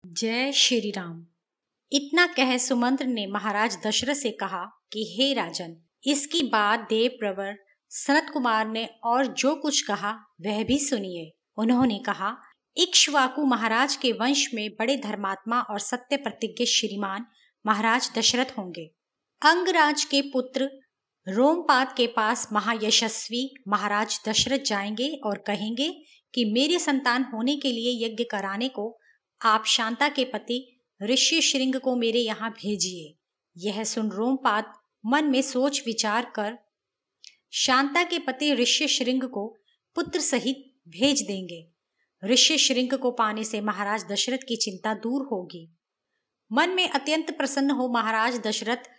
जय श्री राम। इतना कह सुमंत्र ने महाराज दशरथ से कहा कि हे राजन, इसकी बात देव प्रवर सनत कुमार ने और जो कुछ कहा वह भी सुनिए। उन्होंने कहा, इक्ष्वाकु महाराज के वंश में बड़े धर्मात्मा और सत्य प्रतिज्ञ श्रीमान महाराज दशरथ होंगे। अंगराज के पुत्र रोमपाद के पास महायशस्वी महाराज दशरथ जाएंगे और कहेंगे कि मेरे संतान होने के लिए यज्ञ कराने को आप शांता के पति ऋषि श्रृंग को मेरे यहाँ भेजिए। यह सुन रोमपाद मन में सोच विचार कर शांता के पति ऋषि श्रृंग को पुत्र सहित भेज देंगे। ऋषि श्रृंग को पाने से महाराज दशरथ की चिंता दूर होगी। मन में अत्यंत प्रसन्न हो महाराज दशरथ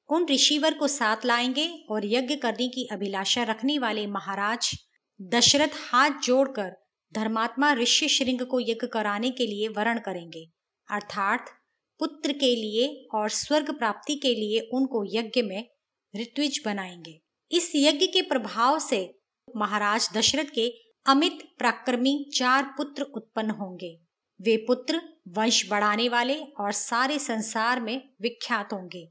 उन ऋषिवर को साथ लाएंगे और यज्ञ करने की अभिलाषा रखने वाले महाराज दशरथ हाथ जोड़कर धर्मात्मा ऋषि श्रृंग को यज्ञ कराने के लिए वरण करेंगे, अर्थात पुत्र के लिए और स्वर्ग प्राप्ति के लिए उनको यज्ञ में ऋत्विज बनाएंगे। इस यज्ञ के प्रभाव से महाराज दशरथ के अमित पराक्रमी 4 पुत्र उत्पन्न होंगे। वे पुत्र वंश बढ़ाने वाले और सारे संसार में विख्यात होंगे।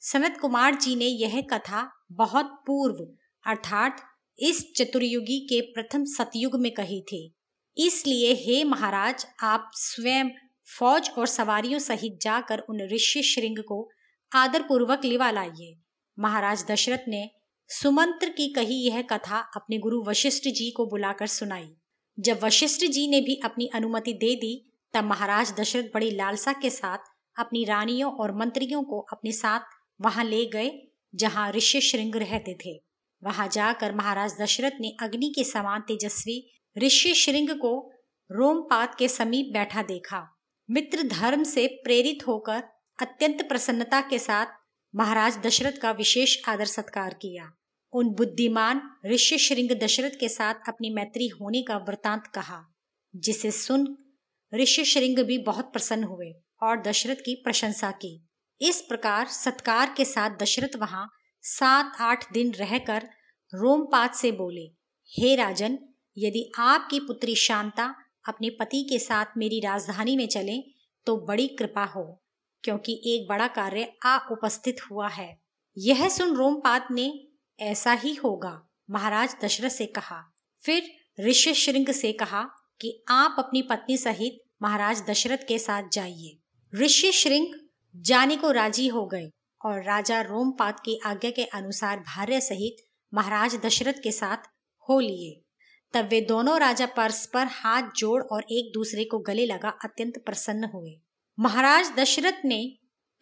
सनत कुमार जी ने यह कथा बहुत पूर्व अर्थात इस चतुर्युगी के प्रथम सतयुग में कही थी। इसलिए हे महाराज, आप स्वयं फौज और सवारियों सहित जाकर उन ऋषि श्रृंग को आदर पूर्वक लिवा लाइए। महाराज दशरथ ने सुमंत्र की कही यह कथा अपने गुरु वशिष्ठ जी को बुलाकर सुनाई। जब वशिष्ठ जी ने भी अपनी अनुमति दे दी, तब महाराज दशरथ बड़ी लालसा के साथ अपनी रानियों और मंत्रियों को अपने साथ वहां ले गए जहां ऋषि श्रृंग रहते थे। वहां जाकर महाराज दशरथ ने अग्नि के समान तेजस्वी ऋषि श्रृंग को रोमपाद के समीप बैठा देखा। मित्र धर्म से प्रेरित होकर अत्यंत प्रसन्नता के साथ महाराज दशरथ का विशेष आदर सत्कार किया। उन बुद्धिमान ऋषि श्रृंग दशरथ के साथ अपनी मैत्री होने का वृतांत कहा, जिसे सुन ऋषि श्रृंग भी बहुत प्रसन्न हुए और दशरथ की प्रशंसा की। इस प्रकार सत्कार के साथ दशरथ वहां 7-8 दिन रहकर रोमपाद से बोले, हे राजन, यदि आपकी पुत्री शांता अपने पति के साथ मेरी राजधानी में चले तो बड़ी कृपा हो, क्योंकि एक बड़ा कार्य आ उपस्थित हुआ है। यह सुन रोमपाद ने ऐसा ही होगा महाराज दशरथ से कहा। फिर ऋषि श्रृंग से कहा कि आप अपनी पत्नी सहित महाराज दशरथ के साथ जाइए। ऋषि श्रृंग जाने को राजी हो गए और राजा रोमपाद की आज्ञा के अनुसार भार्या सहित महाराज दशरथ के साथ हो लिए। तब वे दोनों राजा परस्पर हाथ जोड़ और एक दूसरे को गले लगा अत्यंत प्रसन्न हुए। महाराज दशरथ ने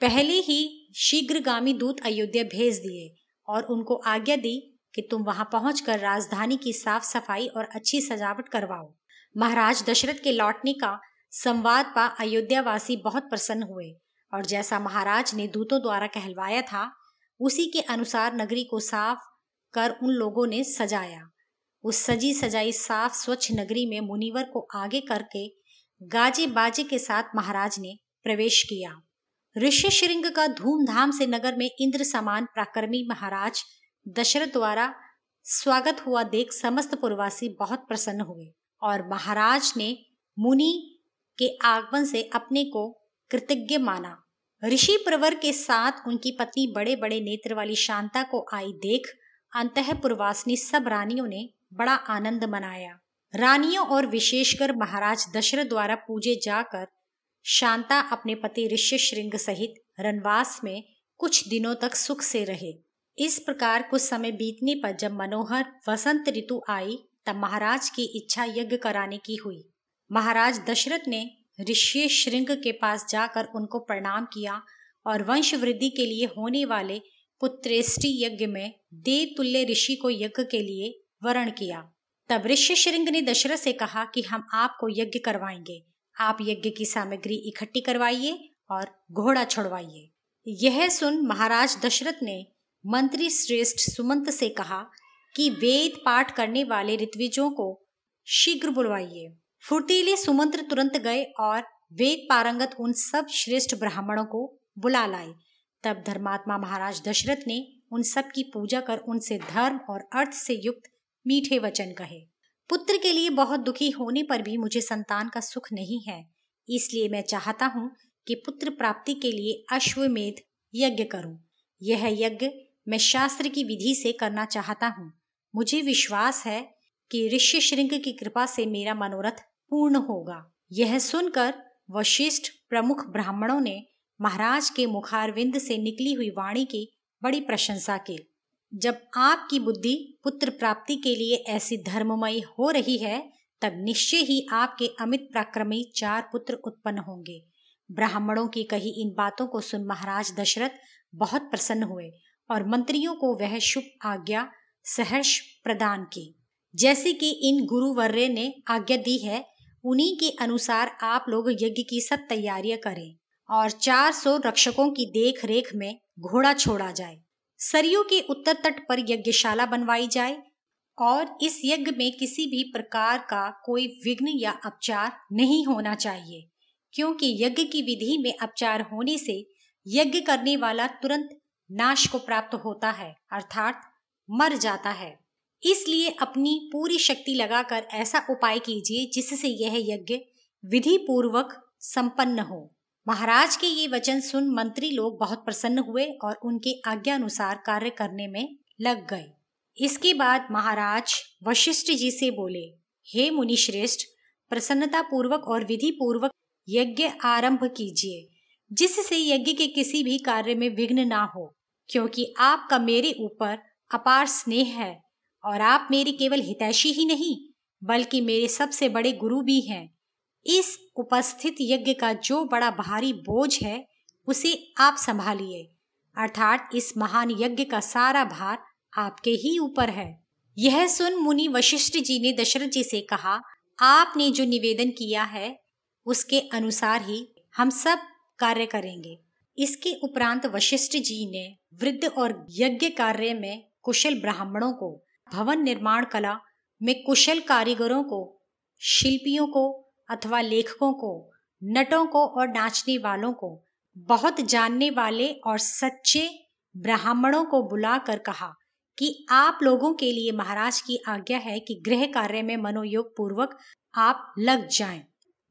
पहले ही शीघ्रगामी दूत अयोध्या भेज दिए और उनको आज्ञा दी कि तुम वहां पहुंचकर राजधानी की साफ सफाई और अच्छी सजावट करवाओ। महाराज दशरथ के लौटने का संवाद पा अयोध्यावासी बहुत प्रसन्न हुए और जैसा महाराज ने दूतों द्वारा कहलवाया था उसी के अनुसार नगरी को साफ कर उन लोगों ने सजाया। उस सजी सजाई साफ स्वच्छ नगरी में मुनिवर को आगे करके गाजे बाजे के साथ महाराज ने प्रवेश किया। ऋषि श्रृंग का धूमधाम से नगर में इंद्र समान पराक्रमी महाराज दशरथ द्वारा स्वागत हुआ देख समस्त पुरवासी बहुत प्रसन्न हुए और महाराज ने मुनि के आगमन से अपने को कृतज्ञ माना। ऋषि प्रवर के साथ उनकी पत्नी बड़े बड़े नेत्र वाली शांता को आई देख अंतःपुरवासिनी सब रानियों ने बड़ा आनंद मनाया। रानियों और विशेषकर महाराज दशरथ द्वारा पूजे जाकर शांता अपने पति ऋषि श्रृंग सहित रनवास में कुछ दिनों तक सुख से रहे। इस प्रकार कुछ समय बीतने पर जब मनोहर वसंत ऋतु आई तब महाराज की इच्छा यज्ञ कराने की हुई। महाराज दशरथ ने ऋषि श्रृंग के पास जाकर उनको प्रणाम किया और वंश वृद्धि के लिए होने वाले पुत्रेष्टि यज्ञ में देवतुल्य ऋषि को यज्ञ के लिए वरण किया। तब ऋषि श्रृंग ने दशरथ से कहा कि हम आपको यज्ञ करवाएंगे, आप यज्ञ की सामग्री इकट्ठी करवाइए और घोड़ा छुड़वाइए। यह सुन महाराज दशरथ ने मंत्री श्रेष्ठ सुमंत से कहा कि वेद पाठ करने वाले ऋत्विजों को शीघ्र बुलवाइए। फुर्तीले सुमंत्र तुरंत गए और वेद पारंगत उन सब श्रेष्ठ ब्राह्मणों को बुला लाए। तब धर्मात्मा महाराज दशरथ ने उन सब की पूजा कर उनसे धर्म और अर्थ से युक्त मीठे वचन कहे। पुत्र के लिए बहुत दुखी होने पर भी मुझे संतान का सुख नहीं है, इसलिए मैं चाहता हूँ कि पुत्र प्राप्ति के लिए अश्वमेध यज्ञ करूं। यह यज्ञ मैं शास्त्र की विधि से करना चाहता हूँ। मुझे विश्वास है कि ऋष्यशृंग की कृपा से मेरा मनोरथ पूर्ण होगा। यह सुनकर वशिष्ठ प्रमुख ब्राह्मणों ने महाराज के मुखारविंद से निकली हुई वाणी की बड़ी प्रशंसा की। जब आपकी बुद्धि पुत्र प्राप्ति के लिए ऐसी धर्ममयी हो रही है, तब निश्चय ही आपके अमित पराक्रमी 4 पुत्र उत्पन्न होंगे। ब्राह्मणों की कही इन बातों को सुन महाराज दशरथ बहुत प्रसन्न हुए और मंत्रियों को वह शुभ आज्ञा सहर्ष प्रदान की। जैसे कि इन गुरुवर्य ने आज्ञा दी है, उन्हीं के अनुसार आप लोग यज्ञ की सब तैयारियां करें और 400 रक्षकों की देख रेख में घोड़ा छोड़ा जाए। सरयू के उत्तर तट पर यज्ञशाला बनवाई जाए और इस यज्ञ में किसी भी प्रकार का कोई विघ्न या अपचार नहीं होना चाहिए, क्योंकि यज्ञ की विधि में अपचार होने से यज्ञ करने वाला तुरंत नाश को प्राप्त होता है, अर्थात मर जाता है। इसलिए अपनी पूरी शक्ति लगाकर ऐसा उपाय कीजिए जिससे यह यज्ञ विधि पूर्वक संपन्न हो। महाराज के ये वचन सुन मंत्री लोग बहुत प्रसन्न हुए और उनके आज्ञा अनुसार कार्य करने में लग गए। इसके बाद महाराज वशिष्ठ जी से बोले, हे मुनि श्रेष्ठ, प्रसन्नता पूर्वक और विधि पूर्वक यज्ञ आरंभ कीजिए, जिससे यज्ञ के किसी भी कार्य में विघ्न ना हो, क्योंकि आपका मेरे ऊपर अपार स्नेह है और आप मेरे केवल हितैषी ही नहीं बल्कि मेरे सबसे बड़े गुरु भी हैं। इस उपस्थित यज्ञ का जो बड़ा भारी बोझ है उसे आप संभालिए, अर्थात इस महान यज्ञ का सारा भार आपके ही ऊपर है। यह सुन मुनि वशिष्ठ जी ने दशरथ जी से कहा, आपने जो निवेदन किया है उसके अनुसार ही हम सब कार्य करेंगे। इसके उपरांत वशिष्ठ जी ने वृद्ध और यज्ञ कार्य में कुशल ब्राह्मणों को, भवन निर्माण कला में कुशल कारीगरों को, शिल्पियों को अथवा लेखकों को, नटों को और नाचने वालों को, बहुत जानने वाले और सच्चे ब्राह्मणों को बुलाकर कहा कि आप लोगों के लिए महाराज की आज्ञा है कि गृह कार्य में मनोयोग पूर्वक आप लग जाएं।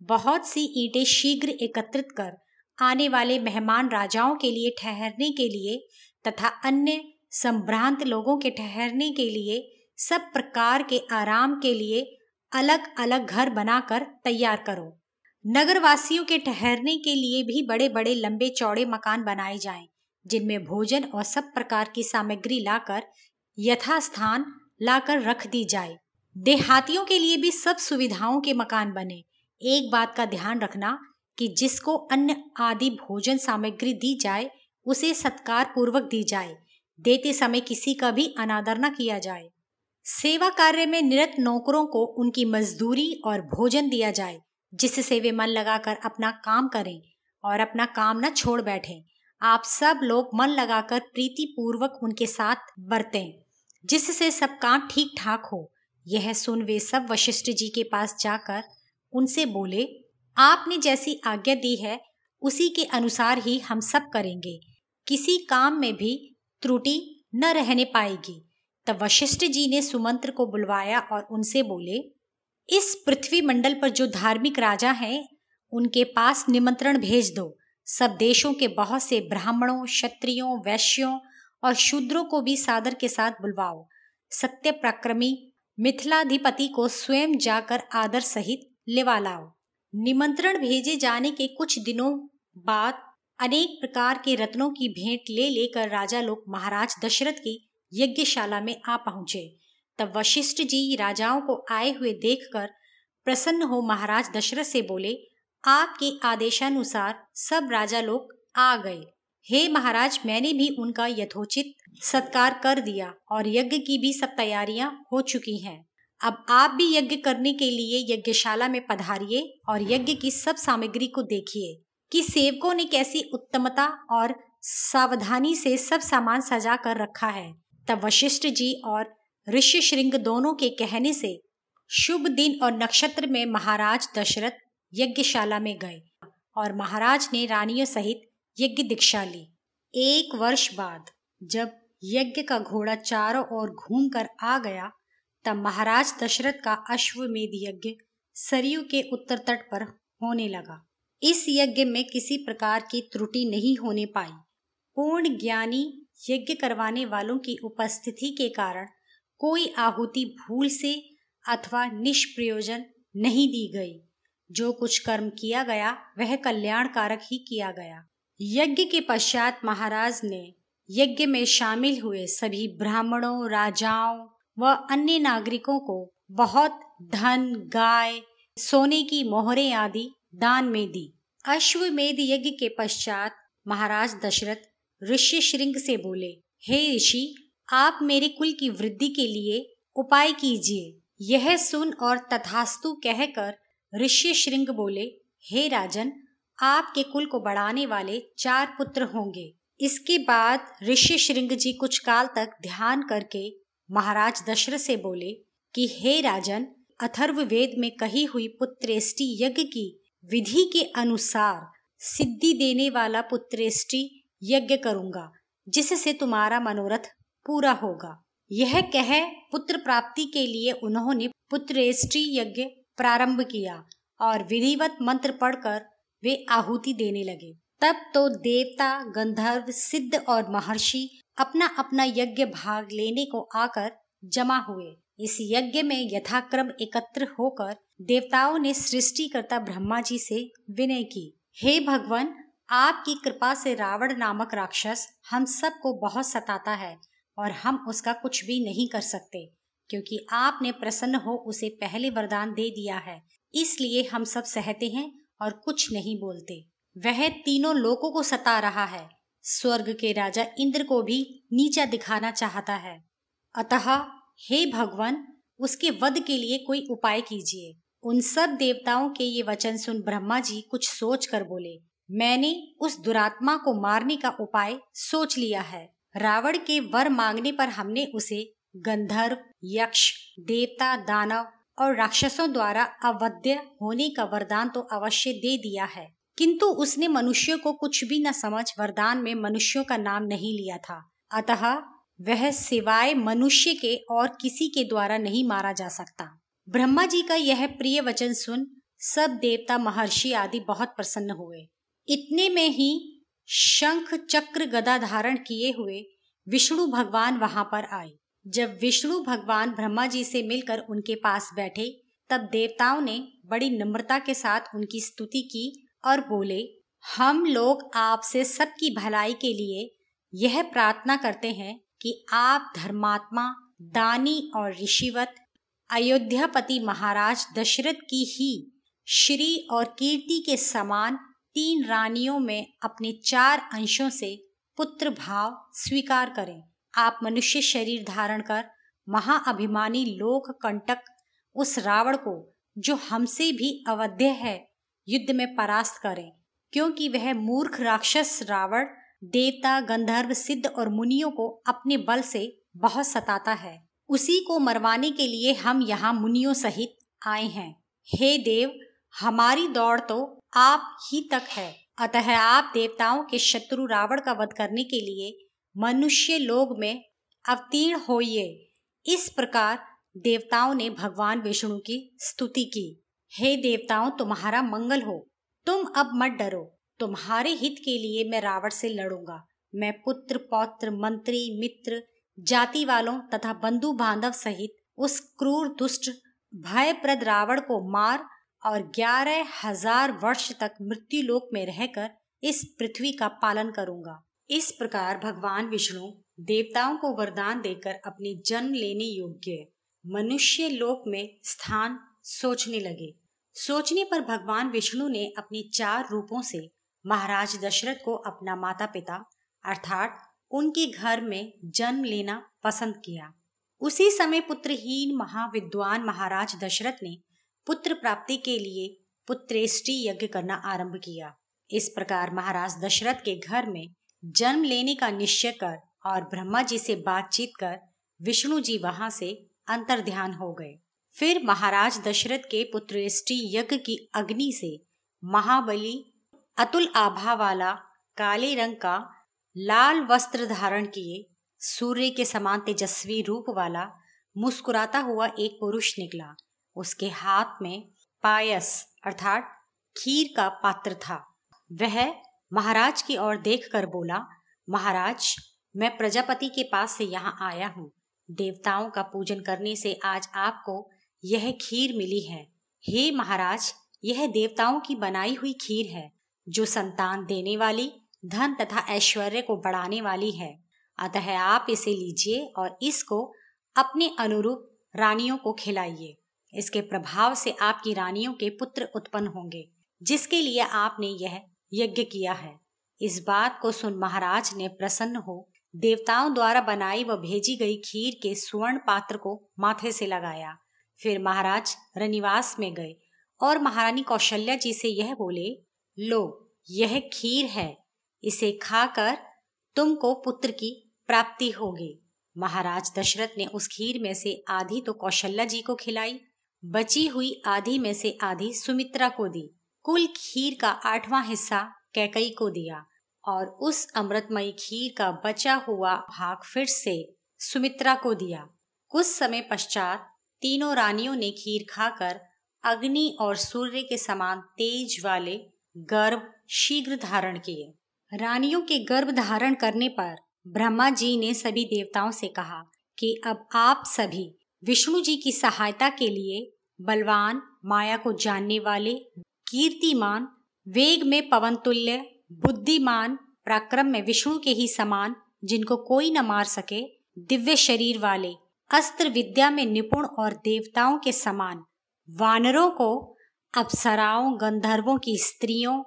बहुत सी ईंटें शीघ्र एकत्रित कर आने वाले मेहमान राजाओं के लिए ठहरने के लिए तथा अन्य संभ्रांत लोगों के ठहरने के लिए सब प्रकार के आराम के लिए अलग अलग घर बनाकर तैयार करो। नगरवासियों के ठहरने के लिए भी बड़े बड़े लंबे चौड़े मकान बनाए जाएं, जिनमें भोजन और सब प्रकार की सामग्री लाकर यथास्थान लाकर रख दी जाए। देहातियों के लिए भी सब सुविधाओं के मकान बने। एक बात का ध्यान रखना कि जिसको अन्न आदि भोजन सामग्री दी जाए उसे सत्कार पूर्वक दी जाए। देते समय किसी का भी अनादर न किया जाए। सेवा कार्य में निरत नौकरों को उनकी मजदूरी और भोजन दिया जाए, जिससे वे मन लगाकर अपना काम करें और अपना काम न छोड़ बैठें। आप सब लोग मन लगाकर प्रीति पूर्वक उनके साथ बरतें, जिससे सब काम ठीक ठाक हो। यह सुन वे सब वशिष्ठ जी के पास जाकर उनसे बोले, आपने जैसी आज्ञा दी है उसी के अनुसार ही हम सब करेंगे। किसी काम में भी त्रुटि न रहने पाएगी। तब वशिष्ठ जी ने सुमंत्र को बुलवाया और उनसे बोले, इस पृथ्वी मंडल पर जो धार्मिक राजा हैं उनके पास निमंत्रण भेज दो। सब देशों के बहुत से ब्राह्मणों, क्षत्रियों, वैश्यों और शूद्रों को भी सादर के साथ बुलवाओ। सत्य पराक्रमी मिथिलाधिपति को स्वयं जाकर आदर सहित लेवा लाओ। निमंत्रण भेजे जाने के कुछ दिनों बाद अनेक प्रकार के रत्नों की भेंट ले लेकर राजा लोग महाराज दशरथ की यज्ञशाला में आ पहुंचे। तब वशिष्ठ जी राजाओं को आए हुए देखकर प्रसन्न हो महाराज दशरथ से बोले, आपके आदेशानुसार सब राजा लोग आ गए। हे महाराज, मैंने भी उनका यथोचित सत्कार कर दिया और यज्ञ की भी सब तैयारियां हो चुकी हैं। अब आप भी यज्ञ करने के लिए यज्ञशाला में पधारिए और यज्ञ की सब सामग्री को देखिए कि सेवकों ने कैसी उत्तमता और सावधानी से सब सामान सजा कर रखा है। तब वशिष्ठ जी और ऋष्यशृंग दोनों के कहने से शुभ दिन और नक्षत्र में महाराज दशरथ यज्ञशाला में गए और महाराज ने रानियों सहित यज्ञ दीक्षा ली। 1 वर्ष बाद जब यज्ञ का घोड़ा चारों ओर घूमकर आ गया, तब महाराज दशरथ का अश्वमेध यज्ञ सरयू के उत्तर तट पर होने लगा। इस यज्ञ में किसी प्रकार की त्रुटि नहीं होने पाई। पूर्ण ज्ञानी यज्ञ करवाने वालों की उपस्थिति के कारण कोई आहुति भूल से अथवा निष्प्रयोजन नहीं दी गई। जो कुछ कर्म किया गया वह कल्याणकारक ही किया गया। यज्ञ के पश्चात महाराज ने यज्ञ में शामिल हुए सभी ब्राह्मणों, राजाओं व अन्य नागरिकों को बहुत धन, गाय, सोने की मोहरें आदि दान में दी। अश्वमेध यज्ञ के पश्चात महाराज दशरथ ऋषि श्रृंग से बोले, हे ऋषि, आप मेरे कुल की वृद्धि के लिए उपाय कीजिए। यह सुन और तथास्तु कहकर ऋषि श्रृंग बोले, हे राजन, आपके कुल को बढ़ाने वाले 4 पुत्र होंगे। इसके बाद ऋषि श्रृंग जी कुछ काल तक ध्यान करके महाराज दशरथ से बोले कि हे राजन, अथर्ववेद में कही हुई पुत्रेष्टि यज्ञ की विधि के अनुसार सिद्धि देने वाला पुत्रेष्टि यज्ञ करूंगा, जिससे तुम्हारा मनोरथ पूरा होगा। यह कह पुत्र प्राप्ति के लिए उन्होंने पुत्रेष्टि यज्ञ प्रारंभ किया और विधिवत मंत्र पढ़कर वे आहुति देने लगे। तब तो देवता, गंधर्व, सिद्ध और महर्षि अपना अपना यज्ञ भाग लेने को आकर जमा हुए। इस यज्ञ में यथाक्रम एकत्र होकर देवताओं ने सृष्टिकर्ता ब्रह्मा जी से विनय की, हे भगवान, आपकी कृपा से रावण नामक राक्षस हम सबको बहुत सताता है और हम उसका कुछ भी नहीं कर सकते, क्योंकि आपने प्रसन्न हो उसे पहले वरदान दे दिया है। इसलिए हम सब सहते हैं और कुछ नहीं बोलते। वह तीनों लोकों को सता रहा है। स्वर्ग के राजा इंद्र को भी नीचा दिखाना चाहता है। अतः हे भगवान, उसके वध के लिए कोई उपाय कीजिए। उन सब देवताओं के ये वचन सुन ब्रह्मा जी कुछ सोच कर बोले, मैंने उस दुरात्मा को मारने का उपाय सोच लिया है। रावण के वर मांगने पर हमने उसे गंधर्व, यक्ष, देवता, दानव और राक्षसों द्वारा अवध्य होने का वरदान तो अवश्य दे दिया है, किंतु उसने मनुष्यों को कुछ भी न समझ वरदान में मनुष्यों का नाम नहीं लिया था। अतः वह सिवाय मनुष्य के और किसी के द्वारा नहीं मारा जा सकता। ब्रह्मा जी का यह प्रिय वचन सुन सब देवता, महर्षि आदि बहुत प्रसन्न हुए। इतने में ही शंख, चक्र, गदा धारण किए हुए विष्णु भगवान वहां पर आए। जब विष्णु भगवान ब्रह्मा जी से मिलकर उनके पास बैठे, तब देवताओं ने बड़ी नम्रता के साथ उनकी स्तुति की और बोले, हम लोग आपसे सबकी भलाई के लिए यह प्रार्थना करते हैं कि आप धर्मात्मा, दानी और ऋषिवत अयोध्यापति महाराज दशरथ की ही श्री और कीर्ति के समान 3 रानियों में अपने 4 अंशों से पुत्र भाव स्वीकार करें। आप मनुष्य शरीर धारण कर महाअभिमानी लोक कंटक उस रावण को, जो हमसे भी अवध्य है, युद्ध में परास्त करें, क्योंकि वह मूर्ख राक्षस रावण देवता, गंधर्व, सिद्ध और मुनियों को अपने बल से बहुत सताता है। उसी को मरवाने के लिए हम यहाँ मुनियों सहित आए हैं। हे देव, हमारी दौड़ तो आप ही तक है, अतः आप देवताओं के शत्रु रावण का वध करने के लिए मनुष्य लोक में अवतीर्ण होइए। इस प्रकार देवताओं ने भगवान विष्णु की स्तुति की। हे देवताओं, तुम्हारा मंगल हो। तुम अब मत डरो। तुम्हारे हित के लिए मैं रावण से लड़ूंगा। मैं पुत्र, पौत्र, मंत्री, मित्र, जाति वालों तथा बंधु बांधव सहित उस क्रूर, दुष्ट, भयप्रद रावण को मार और 11,000 वर्ष तक मृत्यु लोक में रहकर इस पृथ्वी का पालन करूंगा। इस प्रकार भगवान विष्णु देवताओं को वरदान देकर अपने जन्म लेने योग्य मनुष्य लोक में स्थान सोचने लगे। सोचने पर भगवान विष्णु ने अपने 4 रूपों से महाराज दशरथ को अपना माता पिता अर्थात उनके घर में जन्म लेना पसंद किया। उसी समय पुत्रहीन महाविद्वान महाराज दशरथ ने पुत्र प्राप्ति के लिए पुत्रेष्टि यज्ञ करना आरंभ किया। इस प्रकार महाराज दशरथ के घर में जन्म लेने का निश्चय कर और ब्रह्मा जी से बातचीत कर विष्णु जी वहां से अंतर्ध्यान हो गए। फिर महाराज दशरथ के पुत्रेष्टि यज्ञ की अग्नि से महाबली अतुल आभा वाला, काले रंग का लाल वस्त्र धारण किए, सूर्य के समान तेजस्वी रूप वाला मुस्कुराता हुआ एक पुरुष निकला। उसके हाथ में पायस अर्थात खीर का पात्र था। वह महाराज की ओर देखकर बोला, महाराज, मैं प्रजापति के पास से यहाँ आया हूँ। देवताओं का पूजन करने से आज आपको यह खीर मिली है। हे महाराज, यह देवताओं की बनाई हुई खीर है, जो संतान देने वाली, धन तथा ऐश्वर्य को बढ़ाने वाली है। अतः आप इसे लीजिए और इसको अपने अनुरूप रानियों को खिलाइए। इसके प्रभाव से आपकी रानियों के पुत्र उत्पन्न होंगे, जिसके लिए आपने यह यज्ञ किया है। इस बात को सुन महाराज ने प्रसन्न हो देवताओं द्वारा बनाई व भेजी गई खीर के स्वर्ण पात्र को माथे से लगाया। फिर महाराज रनिवास में गए और महारानी कौशल्या जी से यह बोले, लो, यह खीर है, इसे खाकर तुमको पुत्र की प्राप्ति होगी। महाराज दशरथ ने उस खीर में से आधी तो कौशल्या जी को खिलाई, बची हुई आधी में से आधी सुमित्रा को दी। कुल खीर का 8वां हिस्सा कैकई को दिया और उस अमृतमयी खीर का बचा हुआ भाग फिर से सुमित्रा को दिया। कुछ समय पश्चात तीनों रानियों ने खीर खाकर अग्नि और सूर्य के समान तेज वाले गर्भ शीघ्र धारण किए। रानियों के गर्भ धारण करने पर ब्रह्मा जी ने सभी देवताओं से कहा कि अब आप सभी विष्णु जी की सहायता के लिए बलवान, माया को जानने वाले, कीर्तिमान, वेग में पवन तुल्य, बुद्धिमान, पराक्रम में विष्णु के ही समान, जिनको कोई न मार सके, दिव्य शरीर वाले, अस्त्र विद्या में निपुण और देवताओं के समान वानरों को अप्सराओं, गंधर्वों की स्त्रियों,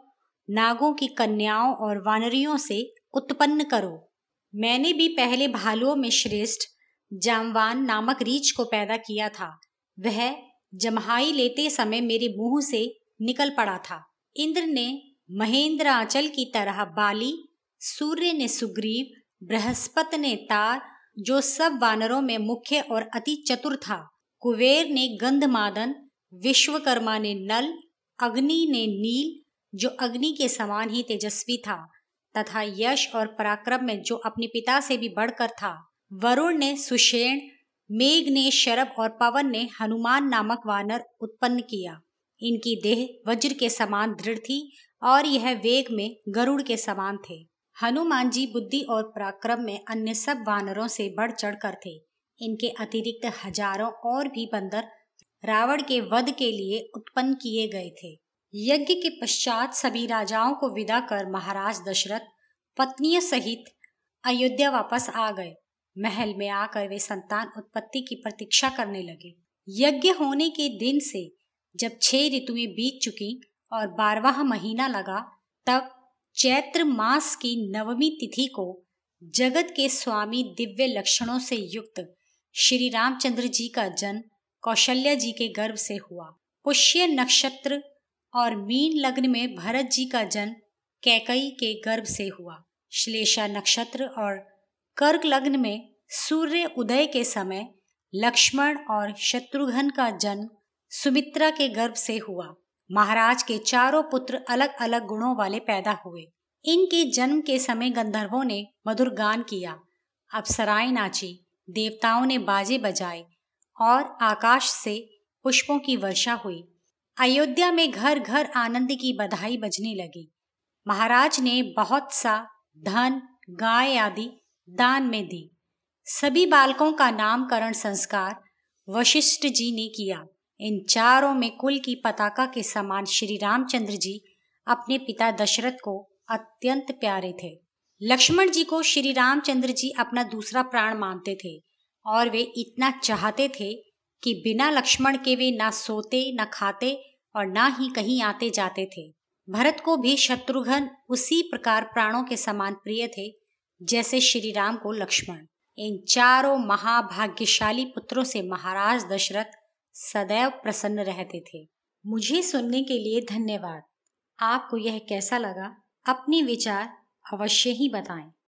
नागों की कन्याओं और वानरियों से उत्पन्न करो। मैंने भी पहले भालुओं में श्रेष्ठ जामवान नामक रीछ को पैदा किया था। वह जम्हाई लेते समय मेरे मुंह से निकल पड़ा था। इंद्र ने महेंद्राचल की तरह बाली, सूर्य ने सुग्रीव, बृहस्पति ने तार, जो सब वानरों में मुख्य और अति चतुर था, कुबेर ने गंधमादन, विश्वकर्मा ने नल, अग्नि ने नील, जो अग्नि के समान ही तेजस्वी था तथा यश और पराक्रम में जो अपने पिता से भी बढ़कर था, वरुण ने सुषेण, मेघ ने शरभ और पवन ने हनुमान नामक वानर उत्पन्न किया। इनकी देह वज्र के समान दृढ़ थी और यह वेग में गरुड़ के समान थे। हनुमान जी बुद्धि और पराक्रम में अन्य सब वानरों से बढ़ चढ़ कर थे। इनके अतिरिक्त हजारों और भी बंदर रावण के वध के लिए उत्पन्न किए गए थे। यज्ञ के पश्चात सभी राजाओं को विदा कर महाराज दशरथ पत्नियों सहित अयोध्या वापस आ गए। महल में आकर वे संतान उत्पत्ति की प्रतीक्षा करने लगे। यज्ञ होने के दिन से जब 6 ऋतुएं बीत चुकी और 12वां महीना लगा, तब चैत्र मास की 9वीं तिथि को जगत के स्वामी दिव्य लक्षणों से युक्त श्री रामचंद्र जी का जन्म कौशल्या जी के गर्भ से हुआ। पुष्य नक्षत्र और मीन लग्न में भरत जी का जन्म कैकई के गर्भ से हुआ। श्लेषा नक्षत्र और कर्क लग्न में सूर्य उदय के समय लक्ष्मण और शत्रुघ्न का जन्म सुमित्रा के गर्भ से हुआ। महाराज के चारों पुत्र अलग अलग गुणों वाले पैदा हुए। इनके जन्म के समय गंधर्वों ने मधुर गान किया, अप्सराएं नाची, देवताओं ने बाजे बजाए और आकाश से पुष्पों की वर्षा हुई। अयोध्या में घर घर आनंद की बधाई बजने लगी। महाराज ने बहुत सा धन, गाय आदि दान में दी। सभी बालकों का नामकरण संस्कार वशिष्ठ जी ने किया। इन चारों में कुल की पताका के समान श्री रामचंद्र जी अपने पिता दशरथ को अत्यंत प्यारे थे। लक्ष्मण जी को श्री रामचंद्र जी अपना दूसरा प्राण मानते थे और वे इतना चाहते थे कि बिना लक्ष्मण के वे ना सोते, न खाते और ना ही कहीं आते जाते थे। भरत को भी शत्रुघ्न उसी प्रकार प्राणों के समान प्रिय थे जैसे श्री राम को लक्ष्मण। इन चारों महाभाग्यशाली पुत्रों से महाराज दशरथ सदैव प्रसन्न रहते थे। मुझे सुनने के लिए धन्यवाद। आपको यह कैसा लगा? अपने विचार अवश्य ही बताएं।